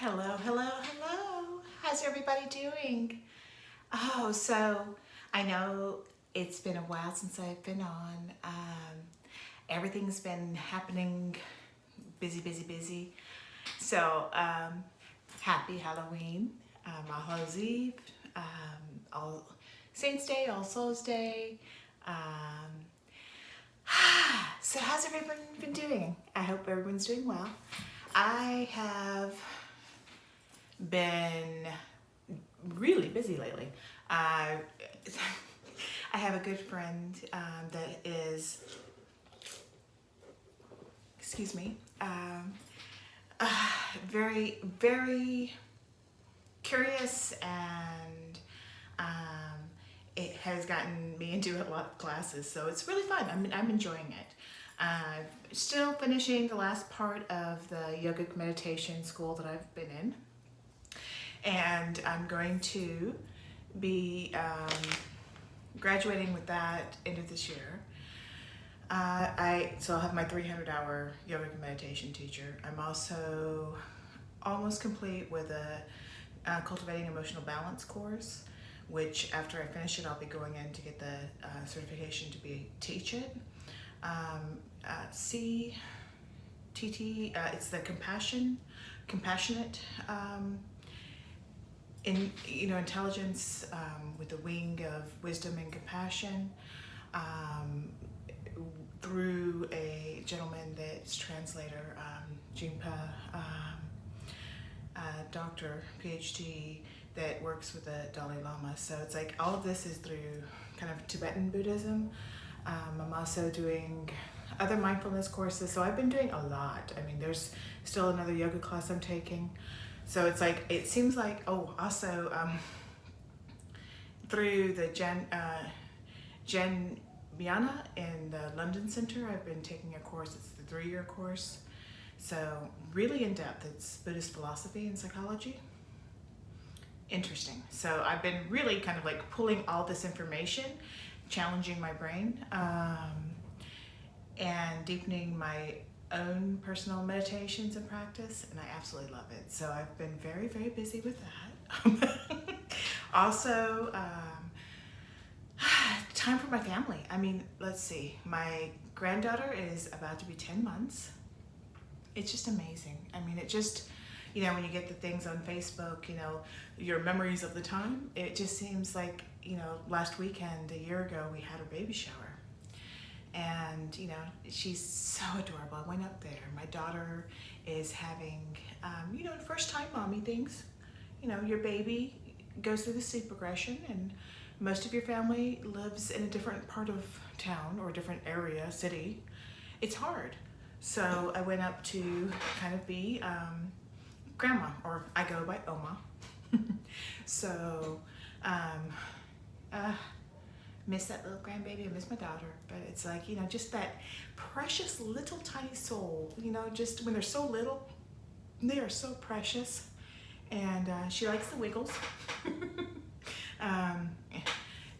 Hello, hello, hello. How's everybody doing? Oh, so I know it's been a while since I've been on. Everything's been happening, busy, busy, busy. So, happy Halloween, All Hallows Eve, All Saints Day, All Souls Day. Um, so, how's everyone been doing? I hope everyone's doing well. I have been really busy lately. I have a good friend that is, excuse me, very, very curious, and it has gotten me into a lot of classes, so it's really fun. I'm enjoying it. Still finishing the last part of the yogic meditation school that I've been in, and I'm going to be graduating with that end of this year. So I'll have my 300-hour yoga and meditation teacher. I'm also almost complete with a cultivating emotional balance course, which after I finish it, I'll be going in to get the certification to teach it. CTT, it's the compassionate intelligence with the wing of wisdom and compassion, through a gentleman that's translator, Kempwood Dr, PhD, that works with the Dalai Lama. So it's like all of this is through kind of Tibetan Buddhism. I'm also doing other mindfulness courses, so I've been doing a lot. I mean, there's still another yoga class I'm taking. So it's like, it seems like, also through the Jen Miana in the London Center, I've been taking a course. It's the 3-year course. So really in depth. It's Buddhist philosophy and psychology. Interesting. So I've been really kind of like pulling all this information, challenging my brain, and deepening my own personal meditations and practice, and I absolutely love it. So I've been very, very busy with that. Also, time for my family. I mean, let's see. My granddaughter is about to be 10 months. It's just amazing. I mean, it just, when you get the things on Facebook, your memories of the time, it just seems like, last weekend, a year ago, we had her baby shower. And, she's so adorable. I went up there. My daughter is having, first time mommy things. Your baby goes through the sleep regression, and most of your family lives in a different part of town or a different area, city. It's hard. So I went up to kind of be grandma, or I go by Oma. So, miss that little grandbaby, I miss my daughter, but it's like, just that precious little tiny soul, just when they're so little, they are so precious. And she likes the Wiggles.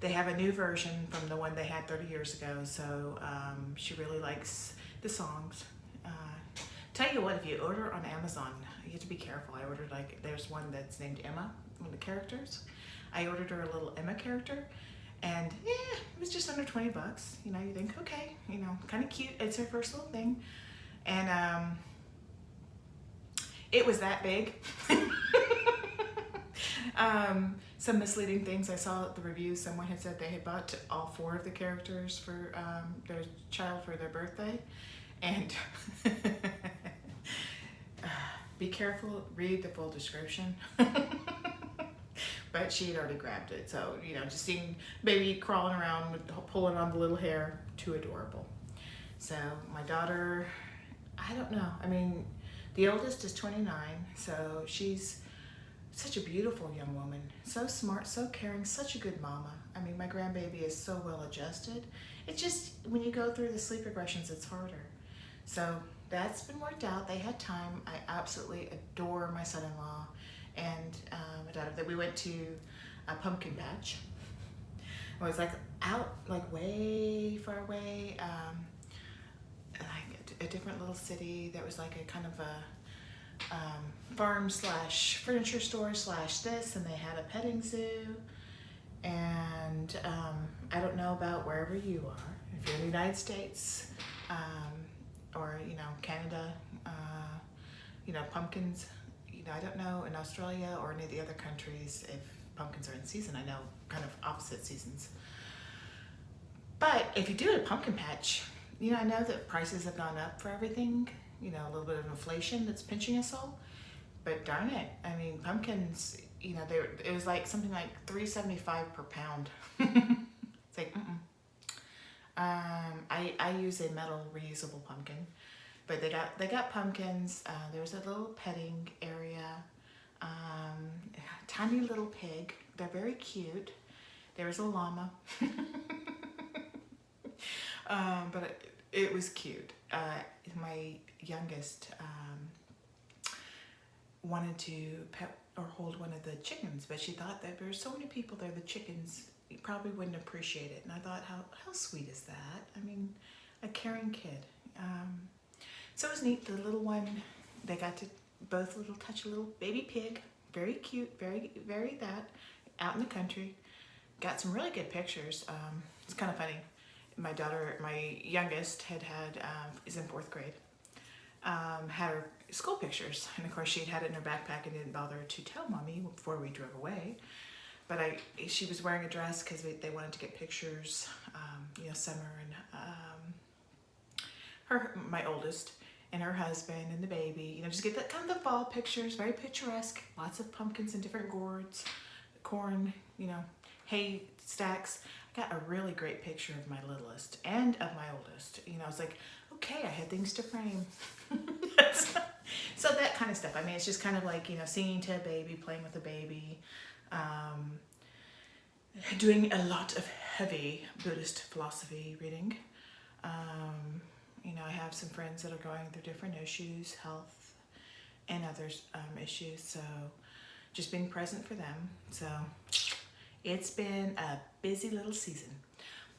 They have a new version from the one they had 30 years ago, so she really likes the songs. Tell you what, if you order on Amazon, you have to be careful. I ordered, there's one that's named Emma, one of the characters. I ordered her a little Emma character, and it was just under 20 bucks. You think, okay, kind of cute. It's her first little thing. And it was that big. Some misleading things I saw at the reviews. Someone had said they had bought all 4 of the characters for their child for their birthday. And be careful, read the full description. But she had already grabbed it. So, just seeing baby crawling around, pulling on the little hair, too adorable. So my daughter, I don't know. I mean, the oldest is 29, so she's such a beautiful young woman. So smart, so caring, such a good mama. I mean, my grandbaby is so well adjusted. It's just, when you go through the sleep regressions, it's harder. So that's been worked out. They had time. I absolutely adore my son-in-law and my daughter. That we went to a pumpkin patch. It was out way far away, like a different little city. That was like a kind of a farm slash furniture store slash this, and they had a petting zoo. And I don't know about wherever you are, if you're in the United States, or, you know, Canada, you know, pumpkins, you know, I don't know in Australia or any of the other countries if pumpkins are in season. I know kind of opposite seasons. But if you do a pumpkin patch, you know, I know that prices have gone up for everything, you know, a little bit of inflation that's pinching us all. But darn it, I mean, pumpkins, you know, it was like something like $3.75 per pound. It's like, I use a metal reusable pumpkin, but they got pumpkins. There's a little petting area, tiny little pig. They're very cute. There's a llama, but it was cute. My youngest wanted to pet or hold one of the chickens, but she thought that there's so many people there, the chickens probably wouldn't appreciate it. And I thought, how sweet is that? I mean, a caring kid. So it was neat. The little one, they got to both touch a little baby pig, very cute, very, very that, out in the country. Got some really good pictures. It's kind of funny. My daughter, my youngest, is in 4th grade. Had her school pictures, and of course she'd had it in her backpack and didn't bother to tell mommy before we drove away. But she was wearing a dress because they wanted to get pictures, you know, Summer and my oldest, and her husband and the baby, you know, just get that kind of the fall pictures, very picturesque, lots of pumpkins in different gourds, corn, you know, hay stacks. I got a really great picture of my littlest and of my oldest. You know, I was like, okay, I had things to frame. So that kind of stuff. I mean, it's just kind of like, you know, singing to a baby, playing with a baby, doing a lot of heavy Buddhist philosophy reading. You know, I have some friends that are going through different issues, health and others issues, so just being present for them. So it's been a busy little season,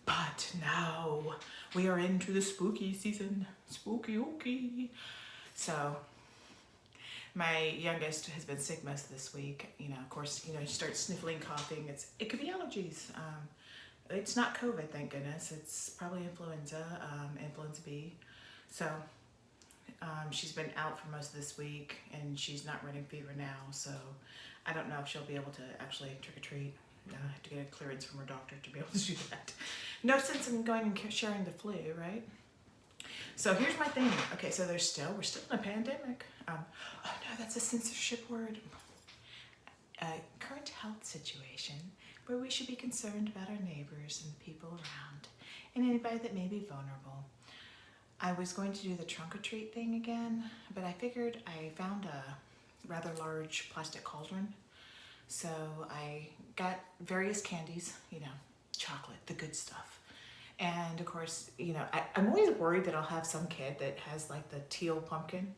but now we are into the spooky season. Spooky. So my youngest has been sick most of this week. You know, of course, you know, she starts sniffling, coughing. It could be allergies. It's not COVID, thank goodness. It's probably influenza, influenza B. So she's been out for most of this week, and she's not running fever now. So I don't know if she'll be able to actually trick or treat. I have to get a clearance from her doctor to be able to do that. No sense in going and sharing the flu, right? So here's my thing. Okay, so we're still in a pandemic. Oh no, that's a censorship word. Current health situation where we should be concerned about our neighbors and people around and anybody that may be vulnerable. I was going to do the trunk or treat thing again, but I figured I found a rather large plastic cauldron. So I got various candies, you know, chocolate, the good stuff. And of course, you know, I'm always worried that I'll have some kid that has like the teal pumpkin.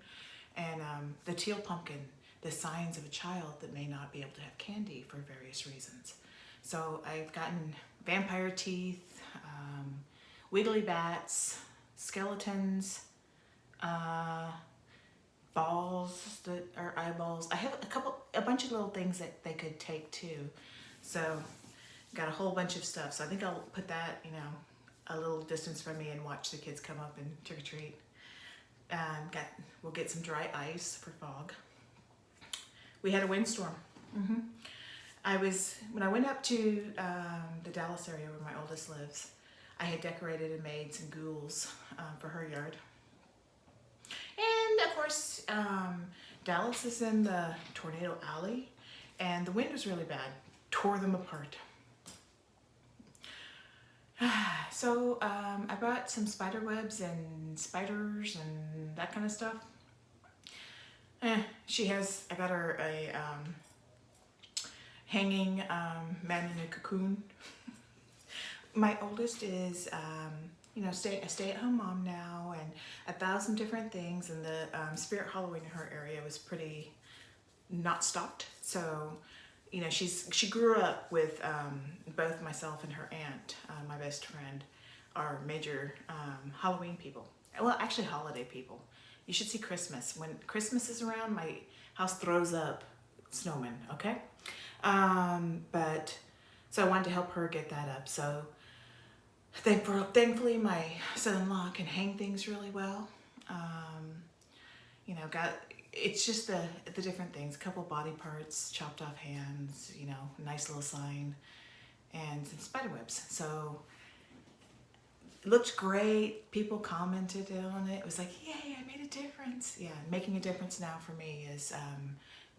And the teal pumpkin, the signs of a child that may not be able to have candy for various reasons. So I've gotten vampire teeth, wiggly bats, skeletons, balls that are eyeballs. I have a bunch of little things that they could take too. So got a whole bunch of stuff. So I think I'll put that, you know, a little distance from me and watch the kids come up and trick or treat. We'll get some dry ice for fog. We had a windstorm. When I went up to the Dallas area where my oldest lives, I had decorated and made some ghouls for her yard. And of course, Dallas is in the tornado alley, and the wind was really bad, tore them apart. So I brought some spider webs and spiders and that kind of stuff. I got her a hanging man in a cocoon. My oldest is, you know, a stay-at-home mom now, and 1,000 different things, and the Spirit Halloween in her area was pretty not stopped. So, you know, she grew up with both myself and her aunt, my best friend, are major Halloween people. Well, actually holiday people. You should see Christmas. When Christmas is around, my house throws up snowmen, okay? But so I wanted to help her get that up. So thankfully my son-in-law can hang things really well. You know, it's just the different things, a couple body parts, chopped off hands, you know, nice little sign, and some spider webs. So it looked great. People commented on it. It was like, yay, I made a difference. Yeah, making a difference now for me is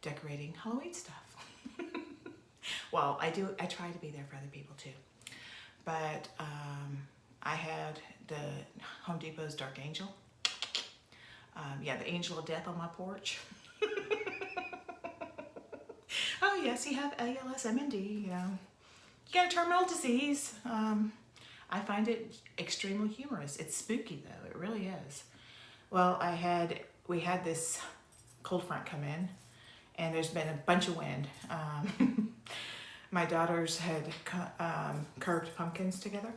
decorating Halloween stuff. Well, I try to be there for other people too. But I had the Home Depot's Dark Angel. Yeah, the angel of death on my porch. Oh yes, you have ALS, MND, you know. You got a terminal disease. I find it extremely humorous. It's spooky though, it really is. Well, we had this cold front come in, and there's been a bunch of wind. My daughters had carved pumpkins together,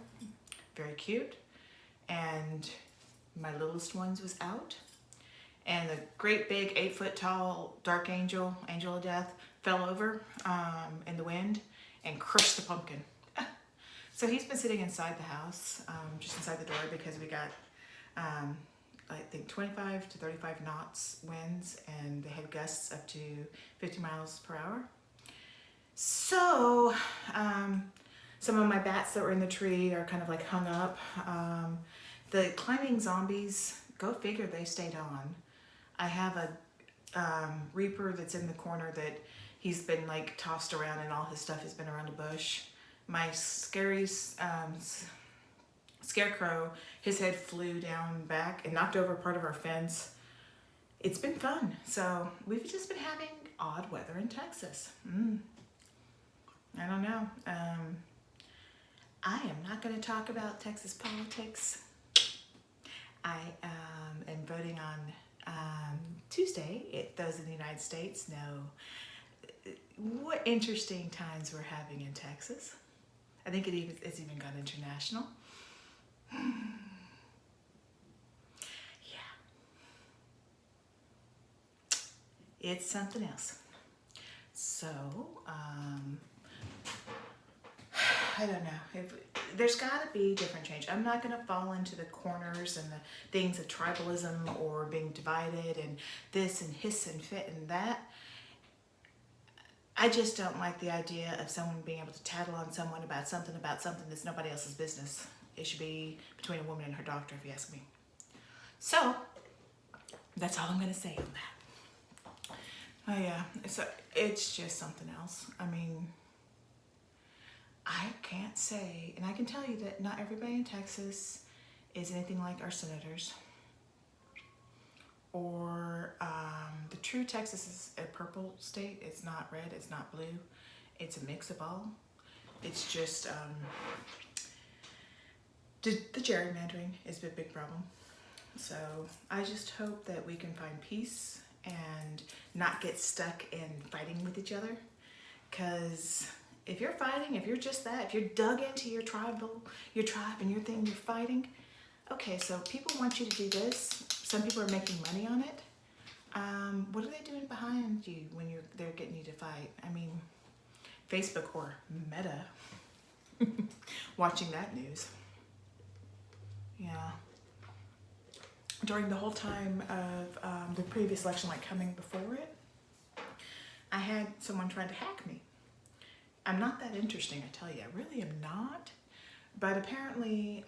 very cute, and my littlest ones was out, and the great big 8-foot tall dark angel of death, fell over in the wind and crushed the pumpkin. So he's been sitting inside the house, just inside the door, because we got I think 25 to 35 knots winds, and they had gusts up to 50 miles per hour. So some of my bats that were in the tree are kind of like hung up. The climbing zombies, go figure, they stayed on. I have a reaper that's in the corner that he's been like tossed around, and all his stuff has been around a bush. My scary scarecrow, his head flew down back and knocked over part of our fence. It's been fun. So we've just been having odd weather in Texas. I don't know. I am not going to talk about Texas politics. I am voting on Tuesday. Those in the United States know what interesting times we're having in Texas. I think it's even gone international. Yeah. It's something else. So, I don't know. There's got to be different change. I'm not going to fall into the corners and the things of tribalism or being divided and this and hiss and fit and that. I just don't like the idea of someone being able to tattle on someone about something that's nobody else's business. It should be between a woman and her doctor, if you ask me. So, that's all I'm going to say on that. Oh yeah, it's just something else. I mean, I can't say, and I can tell you that not everybody in Texas is anything like our senators. Or the true Texas is a purple state. It's not red, it's not blue. It's a mix of all. It's just, the gerrymandering is a big problem. So I just hope that we can find peace and not get stuck in fighting with each other. Because if you're fighting, if you're just that, if you're dug into your tribe and your thing, you're fighting, okay, so people want you to do this. Some people are making money on it. What are they doing behind you when they're getting you to fight? I mean, Facebook or Meta, watching that news. Yeah. During the whole time of the previous election, like coming before it, I had someone trying to hack me. I'm not that interesting, I tell you. I really am not. But apparently,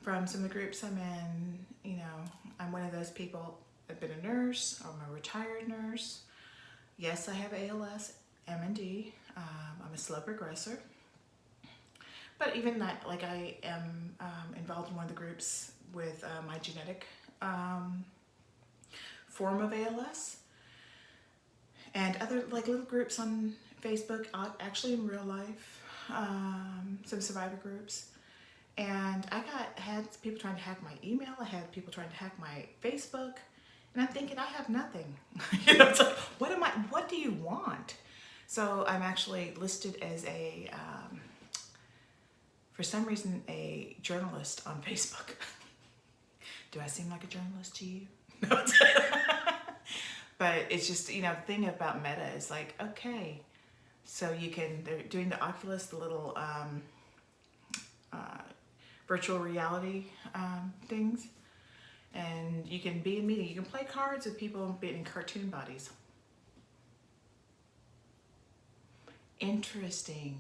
from some of the groups I'm in, you know, I'm one of those people. I've been a nurse. I'm a retired nurse. Yes, I have ALS, MND. I'm a slow progressor. But even that, like, I am involved in one of the groups with my genetic form of ALS. And other, like, little groups on Facebook, actually in real life, some survivor groups. And I had people trying to hack my email. I had people trying to hack my Facebook. And I'm thinking, I have nothing. You know, it's like, what do you want? So I'm actually listed as for some reason, a journalist on Facebook. Do I seem like a journalist to you? But it's just, the thing about Meta is like, okay, so they're doing the Oculus, the little virtual reality things. And you can be in meeting. You can play cards with people being in cartoon bodies. Interesting.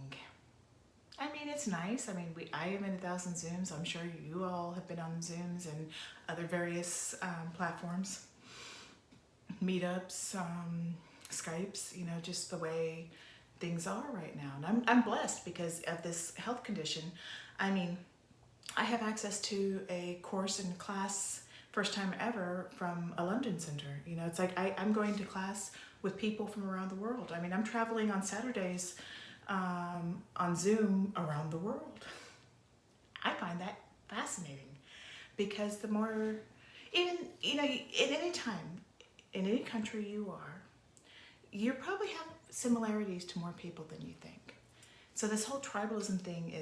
I mean, it's nice. I mean, I am in 1,000 Zooms. I'm sure you all have been on Zooms and other various platforms, meetups, Skypes, just the way things are right now. And I'm blessed because of this health condition. I mean, I have access to a course and class, first time ever, from a London center. It's like I'm going to class with people from around the world. I mean, I'm traveling on Saturdays on Zoom around the world. I find that fascinating because the more, even, in any time, in any country you are, you probably have similarities to more people than you think. So this whole tribalism thing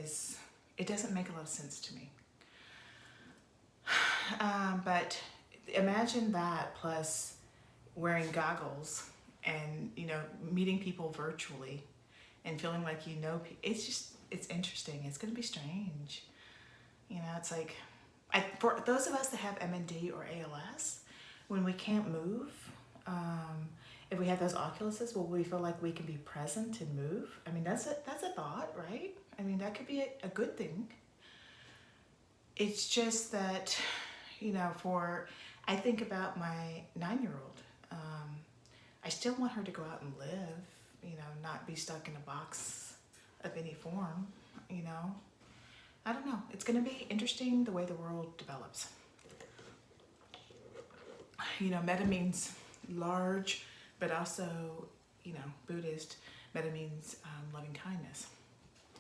it doesn't make a lot of sense to me. But imagine that plus wearing goggles and, meeting people virtually and feeling like it's interesting. It's going to be strange. It's like, for those of us that have MND or ALS, when we can't move, if we have those Oculuses, will we feel like we can be present and move? I mean, that's a thought, right? I mean, that could be a good thing. It's just that, I think about my 9-year-old. I still want her to go out and live, not be stuck in a box of any form, I don't know. It's going to be interesting the way the world develops. Meta means large, but also, Buddhist, meta means loving kindness.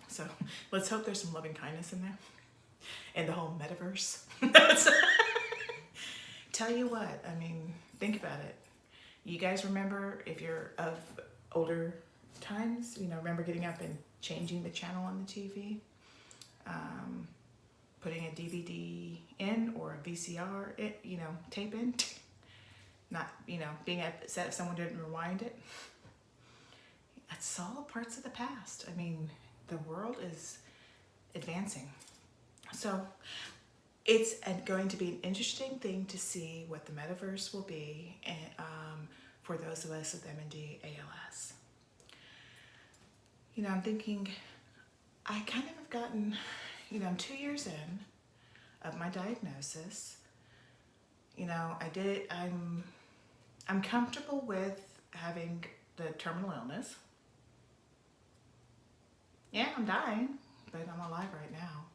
So let's hope there's some loving kindness in there, in the whole metaverse. Tell you what, I mean, think about it. You guys remember, if you're of older times, remember getting up and changing the channel on the TV, putting a DVD in or a VCR, tape in, not, being upset if someone didn't rewind it. That's all parts of the past. I mean, the world is advancing. So it's going to be an interesting thing to see what the metaverse will be for those of us with MND ALS. I'm thinking, I kind of have gotten, I'm 2 years in of my diagnosis. I'm comfortable with having the terminal illness. Yeah, I'm dying, but I'm alive right now.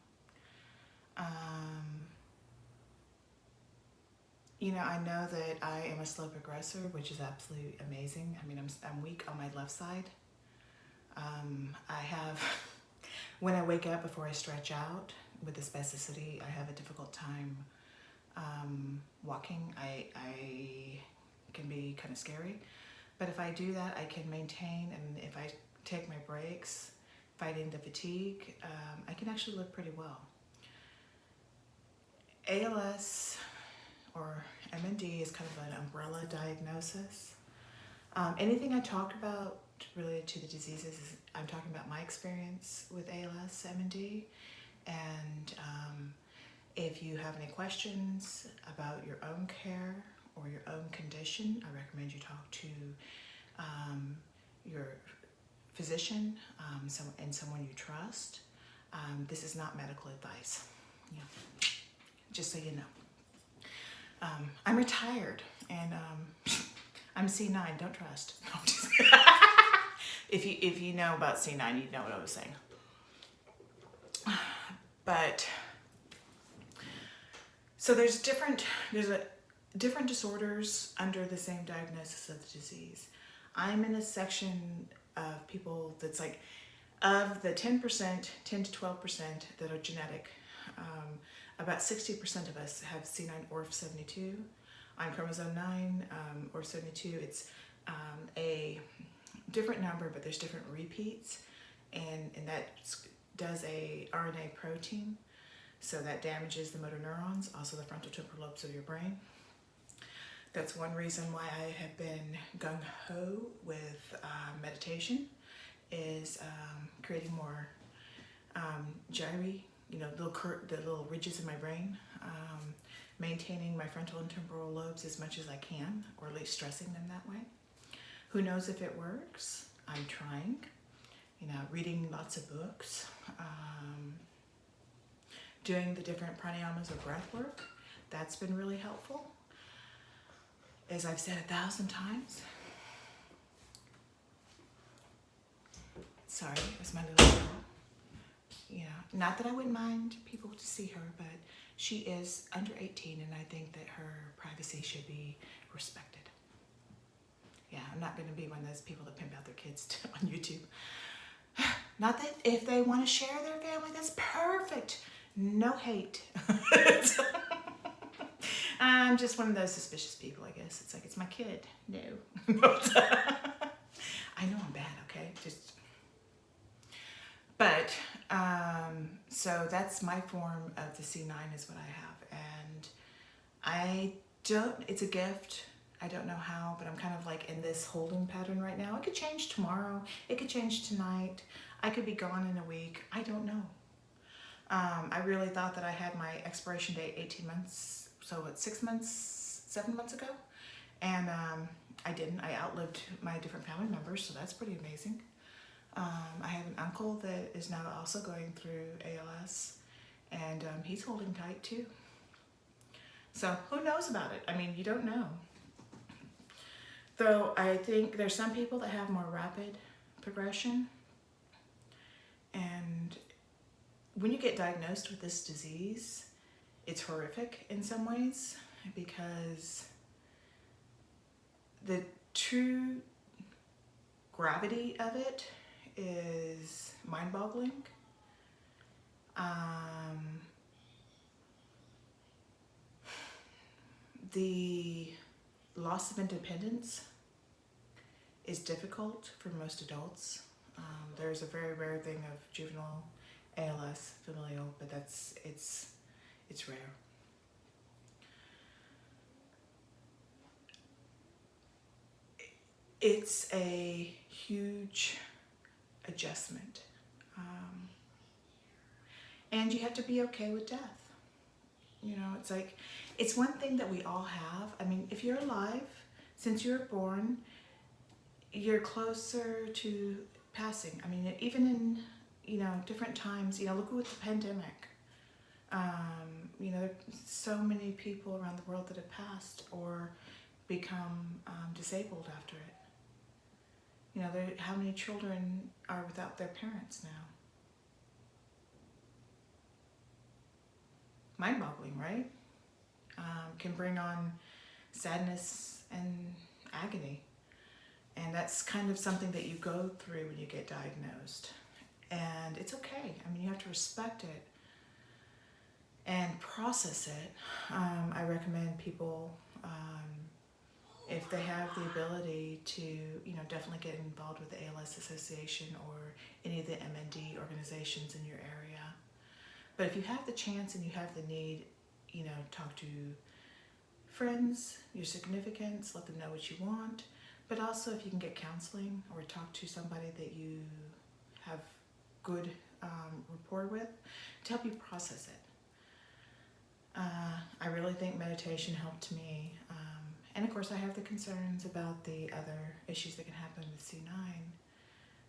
I know that I am a slow progressor, which is absolutely amazing. I mean, I'm weak on my left side. When I wake up before I stretch out with the spasticity, I have a difficult time walking. I can be kind of scary, but if I do that, I can maintain, and if I take my breaks, fighting the fatigue, I can actually live pretty well. ALS or MND is kind of an umbrella diagnosis. Anything I talk about related to the diseases, I'm talking about my experience with ALS, MND, and if you have any questions about your own care or your own condition, I recommend you talk to your physician and someone you trust. This is not medical advice, just so you know. I'm retired and I'm C9, don't trust. No, just if you know about C9, you know what I was saying. But so there's different disorders under the same diagnosis of the disease. I'm in a section of people that's like, of the 10%, 10 to 12% that are genetic, about 60% of us have C9 ORF72. On chromosome 9, ORF72, it's a different number, but there's different repeats, and that does a RNA protein, so that damages the motor neurons, also the frontal temporal lobes of your brain. That's one reason why I have been gung-ho with meditation, is creating more gyri, the little ridges in my brain, maintaining my frontal and temporal lobes as much as I can, or at least stressing them that way. Who knows if it works? I'm trying. Reading lots of books, doing the different pranayamas or breath work. That's been really helpful. As I've said 1,000 times. Sorry, it was my little girl. Not that I wouldn't mind people to see her, but she is under 18, and I think that her privacy should be respected. Yeah, I'm not going to be one of those people that pimp out their kids on YouTube. Not that if they want to share their family, that's perfect. No hate. I'm just one of those suspicious people, I guess. It's like, it's my kid. No. I know I'm bad, okay? So that's my form of the C9 is what I have. And it's a gift. I don't know how, but I'm kind of like in this holding pattern right now. It could change tomorrow. It could change tonight. I could be gone in a week. I don't know. I really thought that I had my expiration date 18 months, so what, 7 months ago? And I didn't. I outlived my different family members, so that's pretty amazing. I have an uncle that is now also going through ALS, and he's holding tight too. So who knows about it? I mean, you don't know. Though I think there's some people that have more rapid progression, and when you get diagnosed with this disease, it's horrific in some ways, because the true gravity of it is mind-boggling. The loss of independence is difficult for most adults. There's a very rare thing of juvenile ALS, familial, but it's rare. It's a huge adjustment. And you have to be okay with death. It's like, it's one thing that we all have. I mean, if you're alive, since you were born, you're closer to passing. I mean, even in, different times, look at the pandemic. There's so many people around the world that have passed or become disabled after it. How many children are without their parents now? Mind-boggling, right? Can bring on sadness and agony. And that's kind of something that you go through when you get diagnosed. And it's okay. I mean, you have to respect it and process it. I recommend people, if they have the ability to, definitely get involved with the ALS Association or any of the MND organizations in your area. But if you have the chance and you have the need, talk to friends, your significants, let them know what you want. But also if you can get counseling or talk to somebody that you have good rapport with to help you process it. I really think meditation helped me. And of course I have the concerns about the other issues that can happen with C9.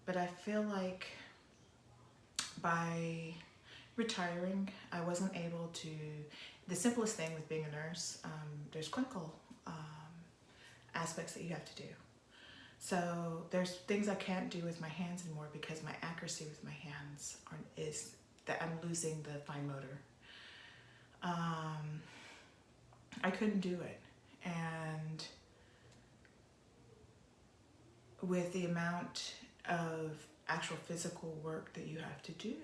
But I feel like by retiring, I wasn't able to, the simplest thing with being a nurse, there's clinical aspects that you have to do. So there's things I can't do with my hands anymore because my accuracy with my hands is that I'm losing the fine motor. I couldn't do it. And with the amount of actual physical work that you have to do,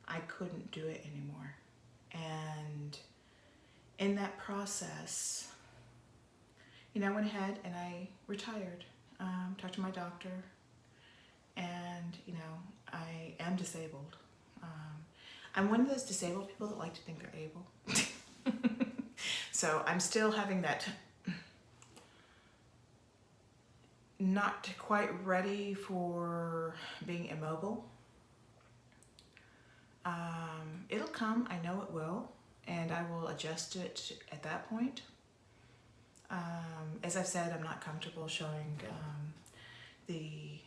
I couldn't do it anymore. And in that process, I went ahead and I retired, talked to my doctor, and, I am disabled. I'm one of those disabled people that like to think they're able. So I'm still having that not quite ready for being immobile. It'll come, I know it will, and I will adjust it at that point. As I've said, I'm not comfortable showing the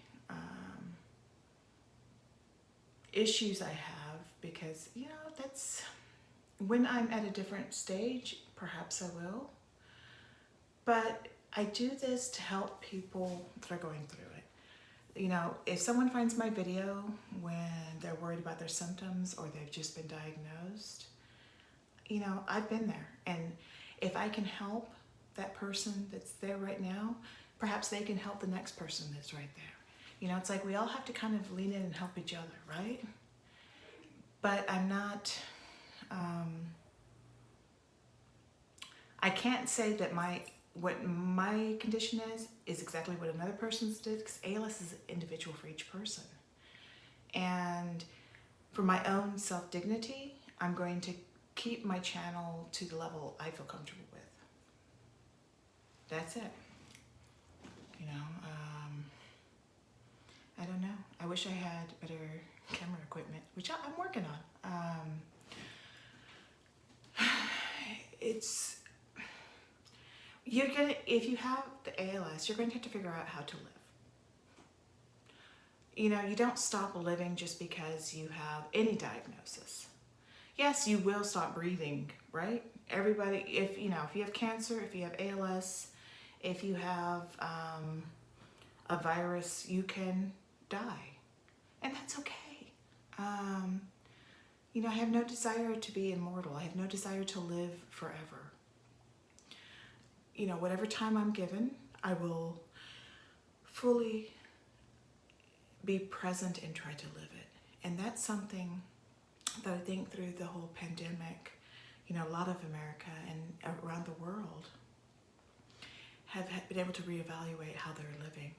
issues I have because, you know, that's when I'm at a different stage, perhaps I will. But I do this to help people that are going through it. You know, if someone finds my video when they're worried about their symptoms or they've just been diagnosed, you know, I've been there. And if I can help that person that's there right now, perhaps they can help the next person that's right there. You know, it's like we all have to kind of lean in and help each other, right? But I'm not, I can't say that what my condition is exactly what another person's did, because ALS is individual for each person. And for my own self-dignity, I'm going to keep my channel to the level I feel comfortable with. That's it. You know, I don't know. I wish I had better camera equipment, which I'm working on. If you have the ALS, you're going to have to figure out how to live. You know, you don't stop living just because you have any diagnosis. Yes, you will stop breathing, right? Everybody, if you have cancer, if you have ALS, if you have a virus, you can die, and that's okay. You know, I have no desire to be immortal. I have no desire to live forever. You know, whatever time I'm given, I will fully be present and try to live it. And that's something that I think through the whole pandemic, you know, a lot of America and around the world have been able to reevaluate how they're living.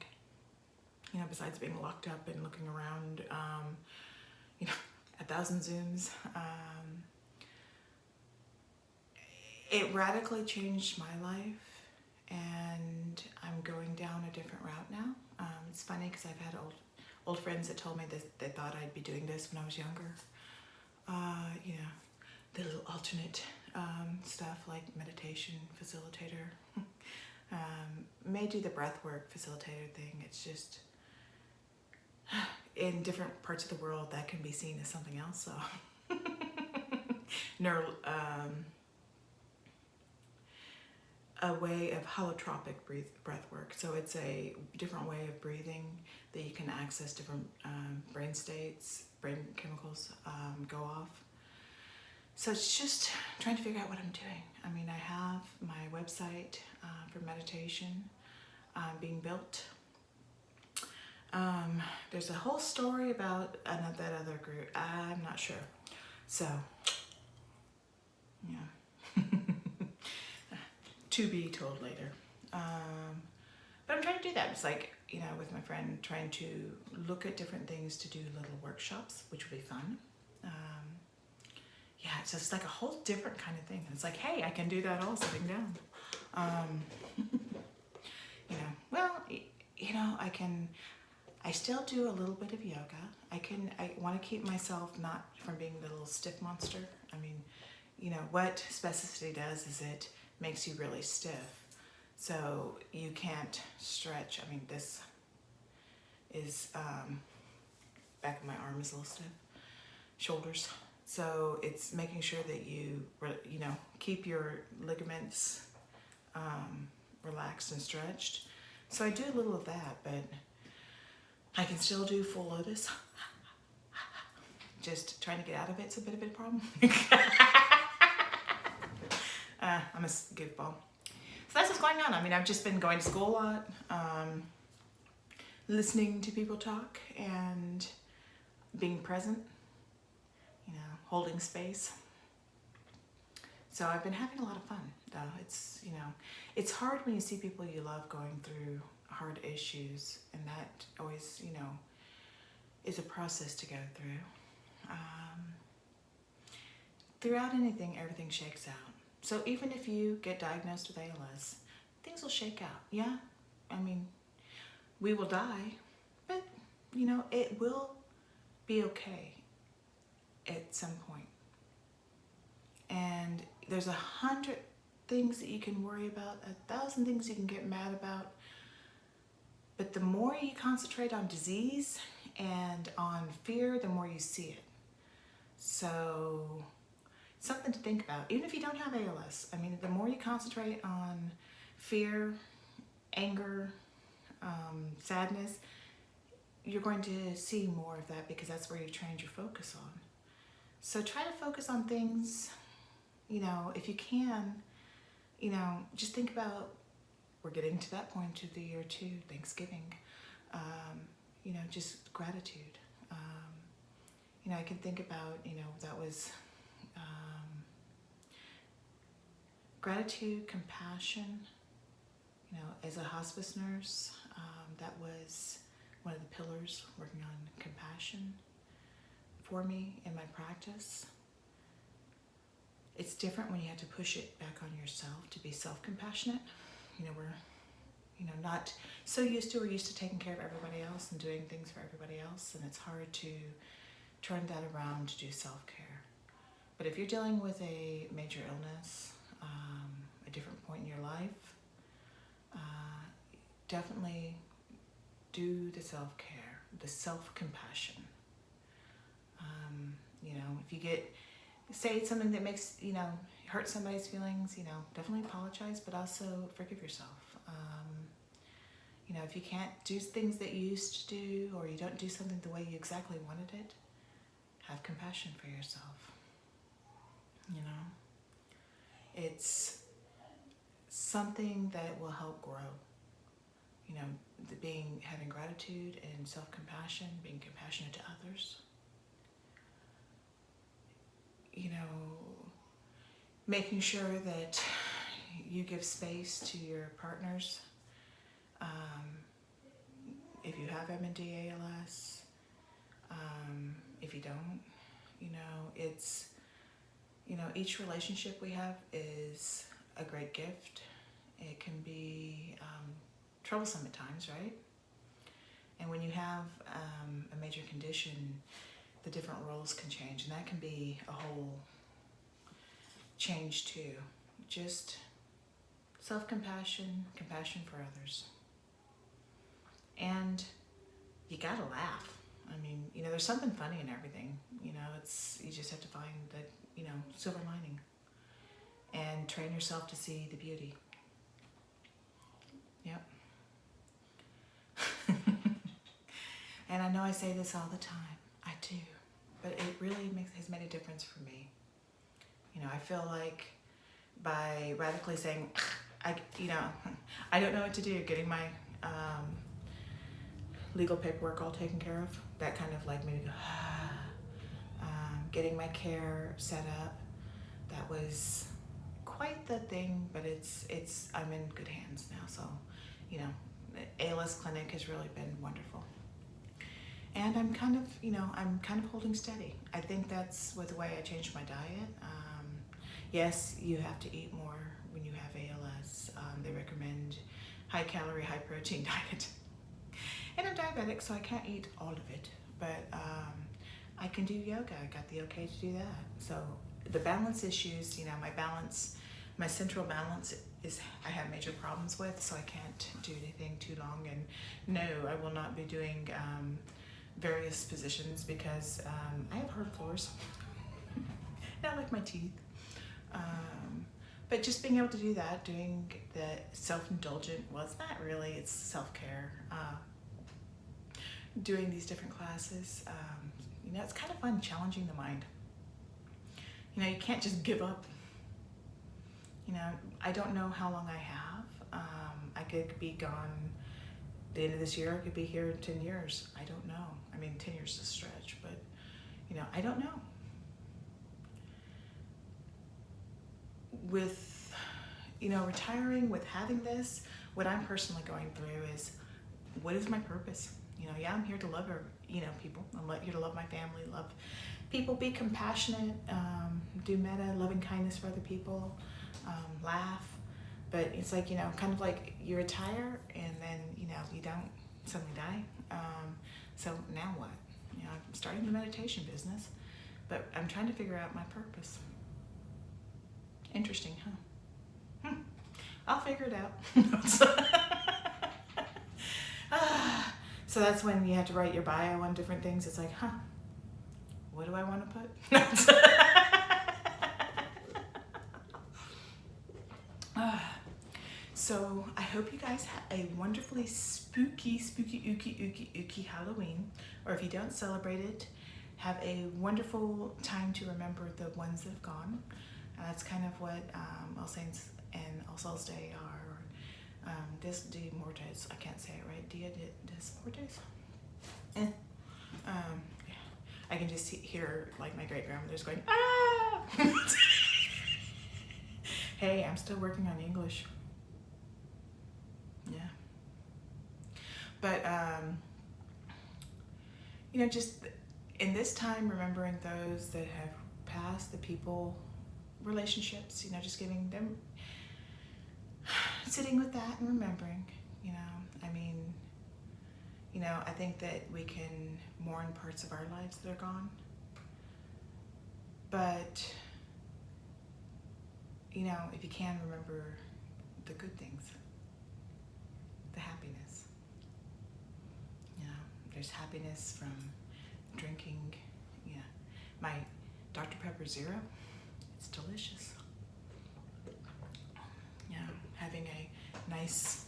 You know, besides being locked up and looking around, you know, 1,000 Zooms. It radically changed my life, and I'm going down a different route now. It's funny because I've had old friends that told me that they thought I'd be doing this when I was younger. You know, the little alternate stuff like meditation facilitator. May do the breathwork facilitator thing. It's just in different parts of the world that can be seen as something else. So, a way of holotropic breath work. So it's a different way of breathing that you can access different brain states, brain chemicals go off. So it's just trying to figure out what I'm doing. I mean, I have my website for meditation being built. There's a whole story about that other group. I'm not sure. So, yeah. To be told later. But I'm trying to do that. It's like, you know, with my friend, trying to look at different things to do little workshops, which will be fun. Yeah, it's just like a whole different kind of thing. It's like, hey, I can do that all sitting down. You know, well, you know, I still do a little bit of yoga. I want to keep myself not from being the little stiff monster. I mean, you know, what spasticity does is it makes you really stiff. So you can't stretch. I mean, this is, back of my arm is a little stiff. Shoulders. So it's making sure that you know, keep your ligaments relaxed and stretched. So I do a little of that, but I can still do full lotus. Just trying to get out of it's a bit of a problem. I'm a goofball. So that's what's going on. I mean, I've just been going to school a lot, listening to people talk and being present, you know, holding space. So I've been having a lot of fun, though. It's, you know, it's hard when you see people you love going through hard issues, and that always, you know, is a process to go through. Throughout anything, everything shakes out. So even if you get diagnosed with ALS, things will shake out. Yeah, I mean, We will die, but you know, it will be okay at some point. And there's 100 things that you can worry about, 1,000 things you can get mad about. But the more you concentrate on disease and on fear, the more you see it. So something to think about, even if you don't have ALS. I mean, the more you concentrate on fear, anger, sadness, you're going to see more of that, because that's where you trained your focus on. So try to focus on things, you know, if you can, you know, just think about, we're getting to that point of the year too, Thanksgiving, you know, just gratitude. You know, I can think about, you know, that was gratitude, compassion. You know, as a hospice nurse, that was one of the pillars, working on compassion for me in my practice. It's different when you have to push it back on yourself to be self-compassionate. You know, we're, you know, not so used to taking care of everybody else and doing things for everybody else, and it's hard to turn that around to do self-care. But if you're dealing with a major illness, a different point in your life, definitely do the self-care, the self-compassion. You know, if you say something that makes, you know, hurt somebody's feelings, you know, definitely apologize, but also forgive yourself. You know, if you can't do things that you used to do, or you don't do something the way you exactly wanted it, have compassion for yourself. You know, it's something that will help grow. You know, having gratitude and self-compassion, being compassionate to others. You know, making sure that you give space to your partners. If you have MND, ALS, if you don't, you know, it's, you know, each relationship we have is a great gift. It can be troublesome at times, right? And when you have a major condition, the different roles can change, and that can be a whole change too. Just self-compassion, compassion for others. And you gotta laugh. I mean, you know, there's something funny in everything. You know, you just have to find that, you know, silver lining, and train yourself to see the beauty. Yep. And I know I say this all the time. I do. But it really has made a difference for me. You know, I feel like by radically saying, I don't know what to do, getting my legal paperwork all taken care of, that kind of like made me go, getting my care set up, that was quite the thing, but I'm in good hands now. So, you know, the ALS clinic has really been wonderful. And I'm kind of holding steady. I think that's with the way I changed my diet. Yes, you have to eat more when you have ALS. They recommend high calorie, high protein diet. And I'm diabetic, so I can't eat all of it. But I can do yoga. I got the okay to do that. So the balance issues, you know, my central balance is I have major problems with, so I can't do anything too long. And no, I will not be doing various positions, because I have hard floors. Not like my teeth. But just being able to do that, doing the self-indulgent, well, it's not really, it's self-care. Doing these different classes, you know, it's kind of fun challenging the mind. You know, you can't just give up. You know, I don't know how long I have. I could be gone the end of this year. I could be here in 10 years. I don't know. I mean, 10 years is a stretch, but, you know, I don't know. With, you know, retiring, with having this, what I'm personally going through is, what is my purpose? You know, yeah, I'm here to love people. I'm here to love my family, love people, be compassionate, do metta, loving kindness for other people, laugh. But it's like, you know, kind of like you retire and then, you know, you don't suddenly die. So now what? You know, I'm starting the meditation business, but I'm trying to figure out my purpose. Interesting, huh? I'll figure it out. So that's when you have to write your bio on different things. It's like, what do I want to put? So I hope you guys have a wonderfully spooky, ooky Halloween. Or if you don't celebrate it, have a wonderful time to remember the ones that have gone. That's kind of what All Saints and All Souls Day are. Dia de Mortes, I can't say it right. Dia de Mortes? I can just hear like my great grandmother's going, ah! Hey, I'm still working on English. Yeah. But, you know, just in this time, remembering those that have passed, the people, relationships, you know, just giving them, sitting with that and remembering, you know, I mean, you know, I think that we can mourn parts of our lives that are gone, but, you know, if you can, remember the good things, the happiness. You know, there's happiness from drinking, yeah, my Dr. Pepper Zero. It's delicious. Yeah, having a nice,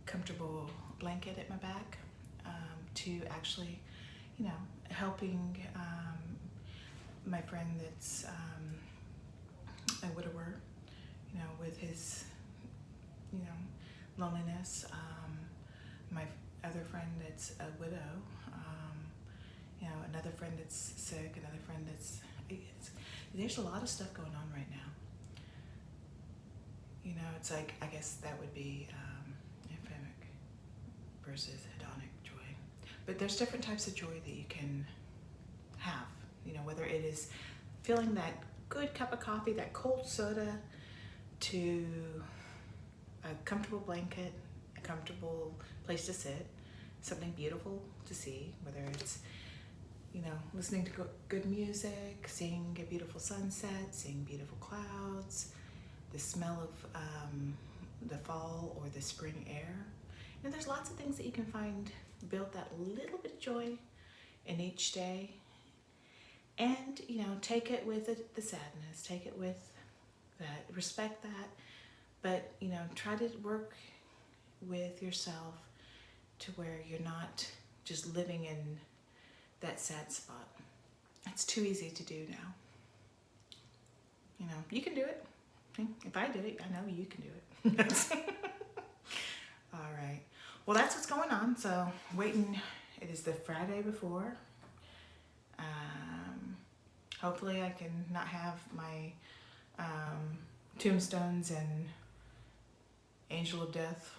comfortable blanket at my back to actually, you know, helping my friend that's a widower, you know, with his, you know, loneliness. My other friend that's a widow, you know, another friend that's sick, another friend that's, there's a lot of stuff going on right now. You know, it's like, I guess that would be ephemeral versus hedonic joy. But there's different types of joy that you can have, you know, whether it is feeling that good cup of coffee, that cold soda, to a comfortable blanket, a comfortable place to sit, something beautiful to see, whether it's, you know, listening to good music, seeing a beautiful sunset, seeing beautiful clouds, the smell of the fall or the spring air. And there's lots of things that you can find, build that little bit of joy in each day. And, you know, take it with the sadness, take it with that, respect that, but, you know, try to work with yourself to where you're not just living in that sad spot. It's too easy to do now. You know, you can do it. If I did it, I know you can do it. All right. Well, that's what's going on. So waiting, it is the Friday before. Hopefully I can not have my tombstones and angel of death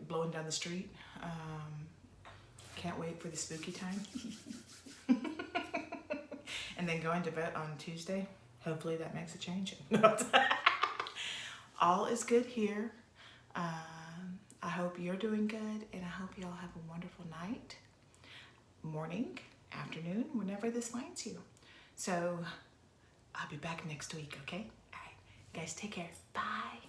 blowing down the street. Can't wait for the spooky time. And then going to bed on Tuesday. Hopefully that makes a change. All is good here. I hope you're doing good, and I hope you all have a wonderful night, morning, afternoon, whenever this finds you. So I'll be back next week, okay? All right, guys, take care. Bye.